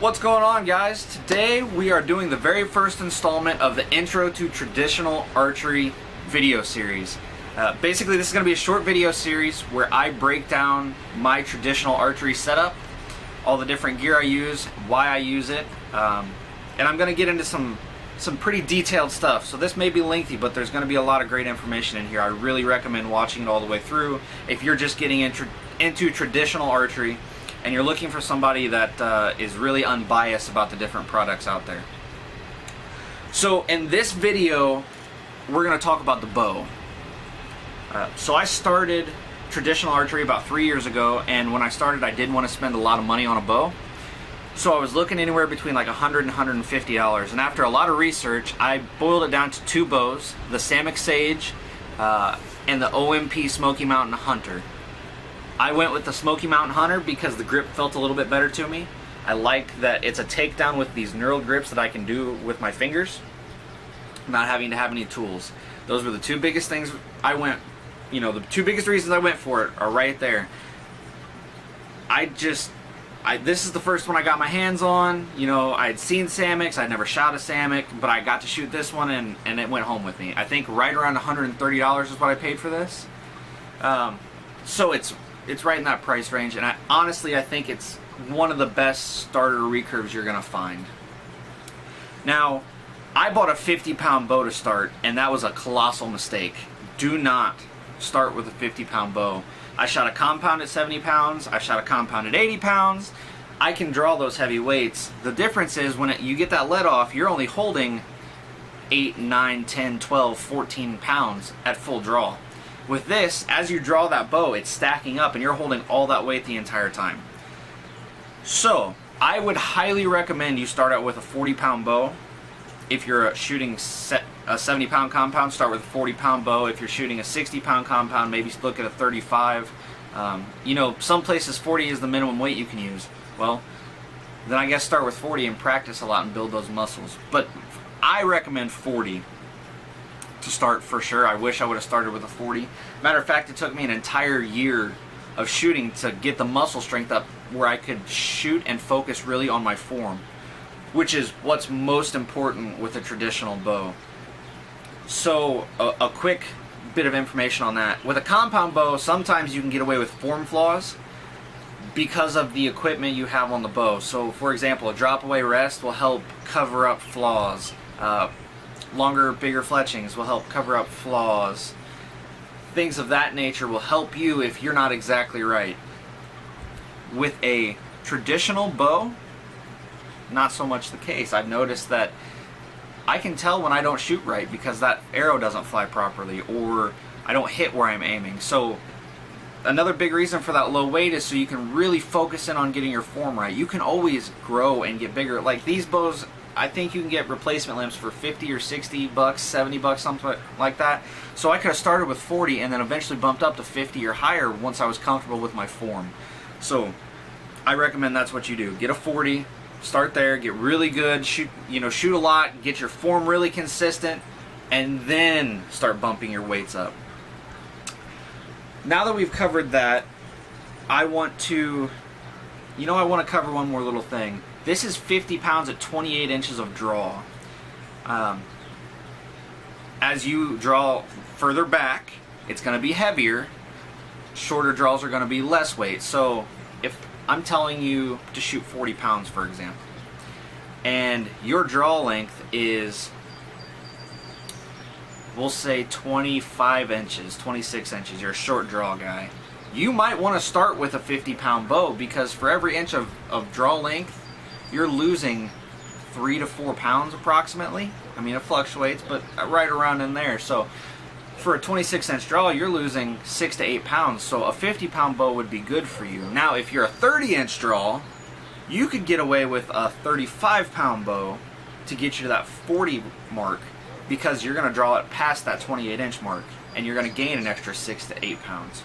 What's going on, guys? Today we are doing the very first installment of the Intro to Traditional Archery video series. Basically, this is going to be a short video series where I break down my traditional archery setup, all the different gear I use, why I use it, and I'm going to get into some pretty detailed stuff. So this may be lengthy, but there's going to be a lot of great information in here. I really recommend watching it all the way through if you're just getting into traditional archery and you're looking for somebody that is really unbiased about the different products out there. So in this video, we're going to talk about the bow. So I started traditional archery about 3 years ago, and when I started, I didn't want to spend a lot of money on a bow. So I was looking anywhere between like $100 and $150, and after a lot of research, I boiled it down to two bows, the Samick Sage and the OMP Smoky Mountain Hunter. I went with the Smoky Mountain Hunter because the grip felt a little bit better to me. I like that it's a takedown with these knurled grips that I can do with my fingers, not having to have any tools. Those were the two biggest things the two biggest reasons I went for it are right there. This is the first one I got my hands on. I had seen Samiks, I'd never shot a Samick, but I got to shoot this one and it went home with me. I think right around $130 is what I paid for this. So it's right in that price range, and honestly I think it's one of the best starter recurves you're gonna find. Now, I bought a 50-pound bow to start, and that was a colossal mistake. Do not start with a 50-pound bow. I shot a compound at 70 pounds, I shot a compound at 80 pounds. I can draw those heavy weights. The difference is when you get that let off, you're only holding 8, 9, 10, 12, 14 pounds at full draw. With this, as you draw that bow, it's stacking up and you're holding all that weight the entire time. So, I would highly recommend you start out with a 40-pound bow. If you're shooting a 70-pound compound, start with a 40-pound bow. If you're shooting a 60-pound compound, maybe look at a 35. Some places 40 is the minimum weight you can use. Well, then I guess start with 40 and practice a lot and build those muscles. But I recommend 40 to start for sure. I wish I would have started with a 40. Matter of fact, it took me an entire year of shooting to get the muscle strength up where I could shoot and focus really on my form, which is what's most important with a traditional bow. So a quick bit of information on that. With a compound bow, sometimes you can get away with form flaws because of the equipment you have on the bow. So for example, a drop away rest will help cover up flaws. Longer, bigger fletchings will help cover up flaws. Things of that nature will help you if you're not exactly right. With a traditional bow, not so much the case. I've noticed that I can tell when I don't shoot right because that arrow doesn't fly properly or I don't hit where I'm aiming. So another big reason for that low weight is so you can really focus in on getting your form right. You can always grow and get bigger. Like these bows, I think you can get replacement limbs for 50 or 60 bucks, 70 bucks, something like that. So I could have started with 40 and then eventually bumped up to 50 or higher once I was comfortable with my form. So I recommend that's what you do. Get a 40, start there, get really good, shoot a lot, get your form really consistent, and then start bumping your weights up. Now that we've covered that, I want to cover one more little thing. This is 50 pounds at 28 inches of draw. As you draw further back, it's going to be heavier. Shorter draws are going to be less weight. So if I'm telling you to shoot 40 pounds, for example, and your draw length is, we'll say 25 inches, 26 inches, you're a short draw guy, you might want to start with a 50-pound bow because for every inch of draw length, you're losing 3 to 4 pounds approximately. I mean, it fluctuates, but right around in there. So for a 26-inch draw, you're losing 6 to 8 pounds. So a 50-pound bow would be good for you. Now, if you're a 30-inch draw, you could get away with a 35-pound bow to get you to that 40 mark because you're going to draw it past that 28-inch mark, and you're going to gain an extra 6 to 8 pounds.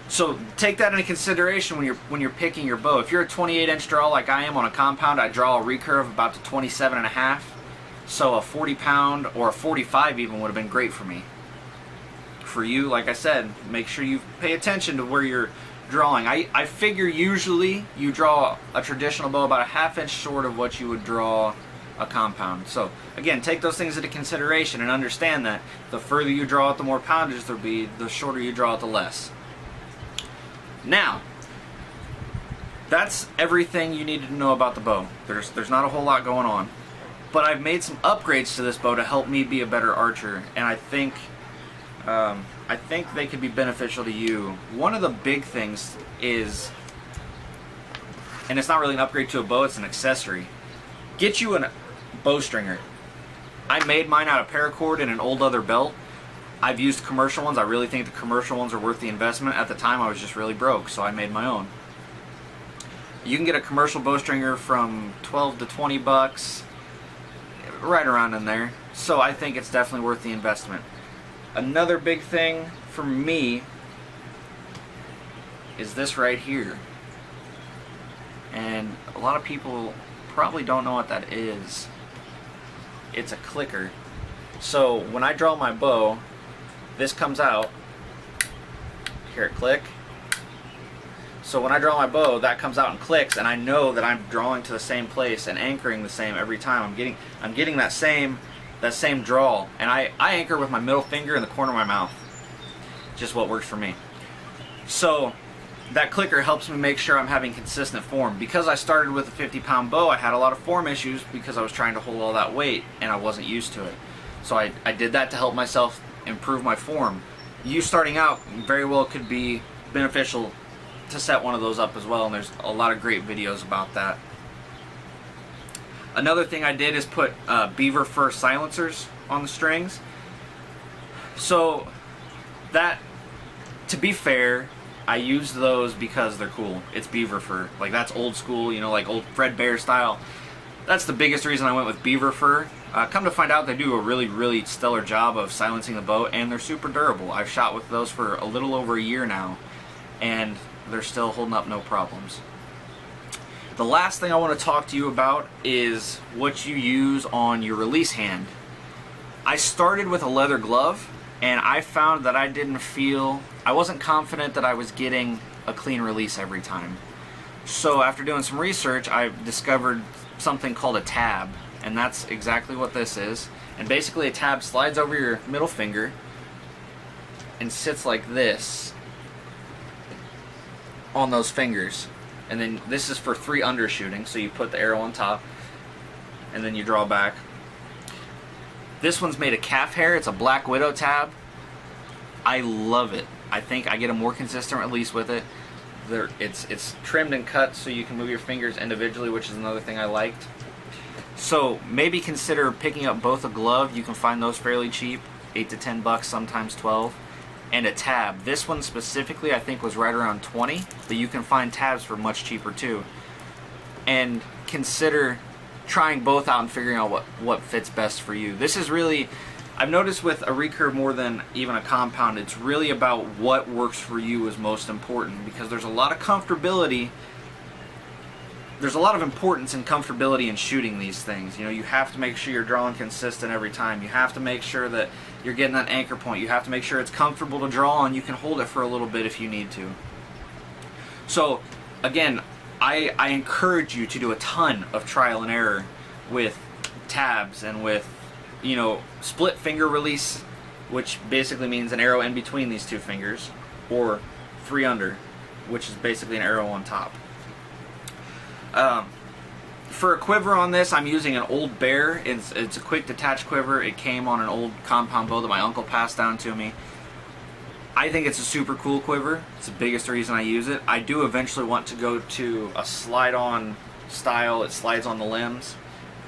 So take that into consideration when you're picking your bow. If you're a 28-inch draw like I am on a compound, I draw a recurve about to 27.5. So a 40-pound or a 45 even would have been great for me. For you, like I said, make sure you pay attention to where your drawing. I figure usually you draw a traditional bow about a ½ inch short of what you would draw a compound. So again, take those things into consideration and understand that the further you draw it, the more poundage there'll be, the shorter you draw it, the less. Now, that's everything you need to know about the bow. There's not a whole lot going on. But I've made some upgrades to this bow to help me be a better archer, and I think they could be beneficial to you. One of the big things is, and it's not really an upgrade to a bow, it's an accessory. Get you a bowstringer. I made mine out of paracord and an old leather belt. I've used commercial ones. I really think the commercial ones are worth the investment. At the time I was just really broke, so I made my own. You can get a commercial bowstringer from 12 to 20 bucks, right around in there. So I think it's definitely worth the investment. Another big thing for me is this right here. And a lot of people probably don't know what that is. It's a clicker. So when I draw my bow, this comes out. Hear it click. So when I draw my bow, that comes out and clicks, and I know that I'm drawing to the same place and anchoring the same every time. I'm getting that same draw, and I anchor with my middle finger in the corner of my mouth. Just what works for me. So that clicker helps me make sure I'm having consistent form. Because I started with a 50-pound bow, I had a lot of form issues because I was trying to hold all that weight and I wasn't used to it. So I did that to help myself improve my form. You starting out very well could be beneficial to set one of those up as well, and there's a lot of great videos about that. Another thing I did is put beaver fur silencers on the strings. So that, to be fair, I use those because they're cool. It's beaver fur. Like, that's old school, you know, like old Fred Bear style. That's the biggest reason I went with beaver fur. Come to find out, they do a really, really stellar job of silencing the bow, and they're super durable. I've shot with those for a little over a year now, and they're still holding up no problems. The last thing I want to talk to you about is what you use on your release hand. I started with a leather glove, and I found that I wasn't confident that I was getting a clean release every time. So after doing some research, I discovered something called a tab, and that's exactly what this is. And basically a tab slides over your middle finger and sits like this on those fingers. And then this is for 3 undershooting, so you put the arrow on top and then you draw back. This one's made of calf hair. It's a Black Widow tab. I love it. I think I get a more consistent release with it. It's trimmed and cut so you can move your fingers individually, which is another thing I liked. So maybe consider picking up both a glove. You can find those fairly cheap, 8 to 10 bucks, sometimes 12. And a tab. This one specifically I think was right around 20, but you can find tabs for much cheaper too. And consider trying both out and figuring out what fits best for you. This is really, I've noticed with a recurve more than even a compound, it's really about what works for you is most important, because there's a lot of comfortability. There's a lot of importance in comfortability in shooting these things. You know, you have to make sure you're drawing consistent every time. You have to make sure that you're getting that anchor point. You have to make sure it's comfortable to draw, and you can hold it for a little bit if you need to. So, again, I encourage you to do a ton of trial and error with tabs and with, you know, split finger release, which basically means an arrow in between these 2 fingers, or 3 under, which is basically an arrow on top. For a quiver on this, I'm using an Old Bear. It's a quick detach quiver. It came on an old compound bow that my uncle passed down to me. I think it's a super cool quiver. It's the biggest reason I use it. I do eventually want to go to a slide-on style. It slides on the limbs,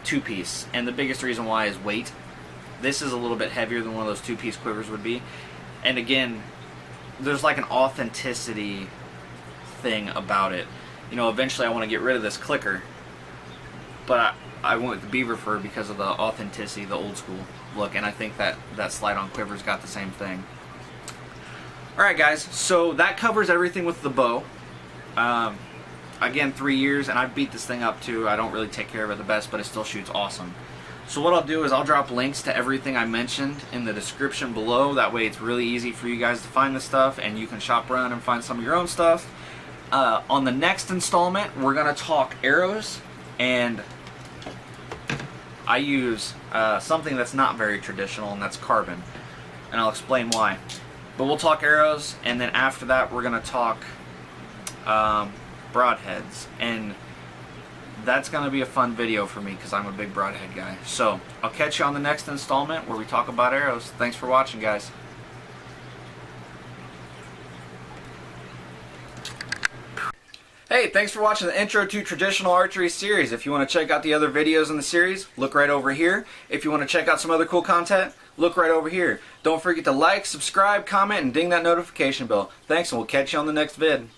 2-piece, and the biggest reason why is weight. This is a little bit heavier than one of those 2-piece quivers would be, and again, there's like an authenticity thing about it. You know, eventually I want to get rid of this clicker, but I went with the beaver fur because of the authenticity, the old school look, and I think that slide-on quiver's got the same thing. Alright guys, so that covers everything with the bow. Again, 3 years, and I've beat this thing up too. I don't really take care of it the best, but it still shoots awesome. So what I'll do is I'll drop links to everything I mentioned in the description below. That way it's really easy for you guys to find the stuff, and you can shop around and find some of your own stuff. On the next installment, we're going to talk arrows, and I use something that's not very traditional, and that's carbon, and I'll explain why. But we'll talk arrows, and then after that we're going to talk broadheads, and that's going to be a fun video for me because I'm a big broadhead guy. So I'll catch you on the next installment where we talk about arrows. Thanks for watching, guys. Hey, thanks for watching the Intro to Traditional Archery series. If you want to check out the other videos in the series, look right over here. If you want to check out some other cool content, look right over here. Don't forget to like, subscribe, comment, and ding that notification bell. Thanks, and we'll catch you on the next vid.